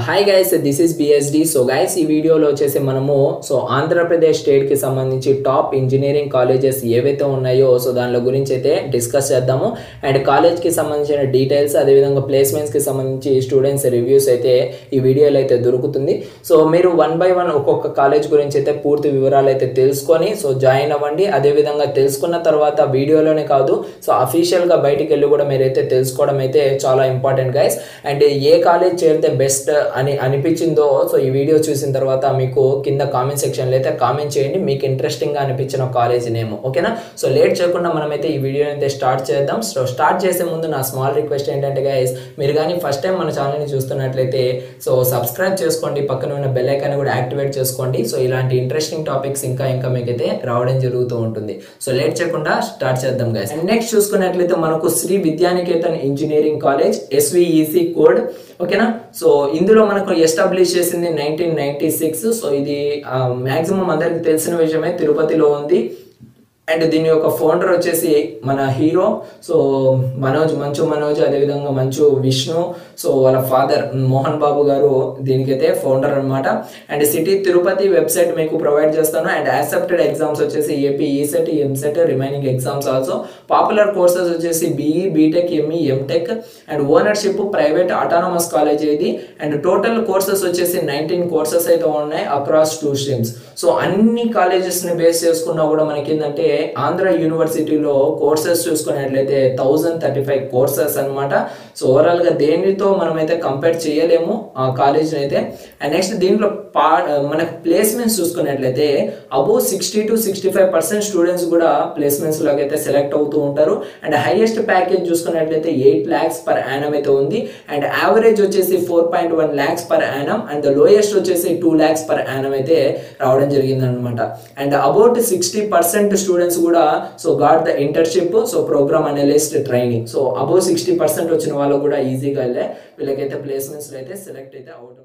Hi guys, this is BSD. So guys, ఈ వీడియోలో వచ్చేసి మనము ఆంధ్రప్రదేశ్ స్టేట్కి సంబంధించి టాప్ ఇంజనీరింగ్ కాలేజెస్ ఏవైతే ఉన్నాయో దానిలో గురించి అయితే డిస్కస్ చేద్దాము. అండ్ కాలేజ్కి సంబంధించిన డీటెయిల్స్, అదేవిధంగా ప్లేస్మెంట్స్కి సంబంధించి స్టూడెంట్స్ రివ్యూస్ అయితే ఈ వీడియోలో అయితే దొరుకుతుంది. సో మీరు 1 by 1 ఒక్కొక్క కాలేజ్ గురించి అయితే పూర్తి వివరాలు అయితే తెలుసుకొని జాయిన్ అవ్వండి. అదేవిధంగా తెలుసుకున్న తర్వాత వీడియోలోనే కాదు, అఫీషియల్గా బయటికి వెళ్ళి కూడా మీరైతే తెలుసుకోవడం అయితే చాలా important guys. And A college చేరితే బెస్ట్ అని అనిపించిందో ఈ వీడియో చూసిన తర్వాత మీకు కింద కామెంట్ సెక్షన్లో అయితే కామెంట్ చేయండి, మీకు ఇంట్రెస్టింగ్గా అనిపించిన కాలేజ్ నేమ్. ఓకేనా? లేట్ చేయకుండా మనమైతే ఈ వీడియో అయితే స్టార్ట్ చేద్దాం. స్టార్ట్ చేసే ముందు నా స్మాల్ రిక్వెస్ట్ ఏంటంటే గైస్, మీరు కానీ ఫస్ట్ టైం మన ఛానల్ని చూస్తున్నట్లయితే సబ్స్క్రైబ్ చేసుకోండి, పక్కన ఉన్న బెల్ ఐకాన్ కూడా యాక్టివేట్ చేసుకోండి. ఇలాంటి ఇంట్రెస్టింగ్ టాపిక్స్ ఇంకా మీకైతే రావడం జరుగుతూ ఉంటుంది. లేట్ చేయకుండా స్టార్ట్ చేద్దాం గైస్. అండ్ నెక్స్ట్ చూసుకున్నట్లయితే మనకు Sree Vidyanikethan engineering college, SVEC కోడ్. ఓకేనా? ఇందులో మనకు ఎస్టాబ్లిష్ చేసింది 1996. ఇది మ్యాక్సిమం అందరికి తెలిసిన విషయమే, తిరుపతిలో ఉంది. అండ్ దీని యొక్క ఫౌండర్ వచ్చేసి మన హీరో మంచు మనోజ్, అదేవిధంగా మంచు విష్ణు. వాళ్ళ ఫాదర్ మోహన్ బాబు గారు దీనికైతే ఫౌండర్ అనమాట. అండ్ సిటీ తిరుపతి వెబ్సైట్ మీకు ప్రొవైడ్ చేస్తాను. అండ్ యాక్సెప్టెడ్ ఎగ్జామ్స్ వచ్చేసి AP, ESET, MSET, remaining exams also. Popular courses వచ్చేసి BE, BTech, ME, MTech. And ownership private autonomous college ఇది. అండ్ టోటల్ కోర్సెస్ వచ్చేసి 19 కోర్సెస్ అయితే ఉన్నాయి అక్రాస్ 2 స్ట్రీమ్స్. అన్ని కాలేజెస్ని బేస్ చేసుకున్నా కూడా మనకి ఏంటంటే ఆంధ్ర యూనివర్సిటీలో కోర్సెస్ చూసుకున్నట్లయితే 1035 కోర్సెస్ అనమాట. ఓవరాల్గా దేనితో మనమైతే కంపేర్ చేయలేము ఆ కాలేజ్ని అయితే. అండ్ నెక్స్ట్ దీంట్లో మనకు ప్లేస్మెంట్స్ చూసుకున్నట్లయితే అబోవ్ 60 to 65% స్టూడెంట్స్ కూడా ప్లేస్మెంట్స్ లాగా అయితే సెలెక్ట్ అవుతూ ఉంటారు. అండ్ హైయెస్ట్ ప్యాకేజ్ చూసుకున్నట్లయితే 8 lakhs per annum అయితే ఉంది. అండ్ యావరేజ్ వచ్చేసి 4.1 lakhs per annum. And lowest వచ్చేసి 2 lakhs per annum అయితే రావడం జరిగింది అనమాట. అండ్ అబౌట్ 60% స్టూడెంట్స్ కూడా got the internship, program analyst training. Above 60% వచ్చిన వాళ్ళు కూడా ఈజీగా వీళ్ళకైతే ప్లేస్మెంట్స్ అయితే సెలెక్ట్ అయితే అవడం.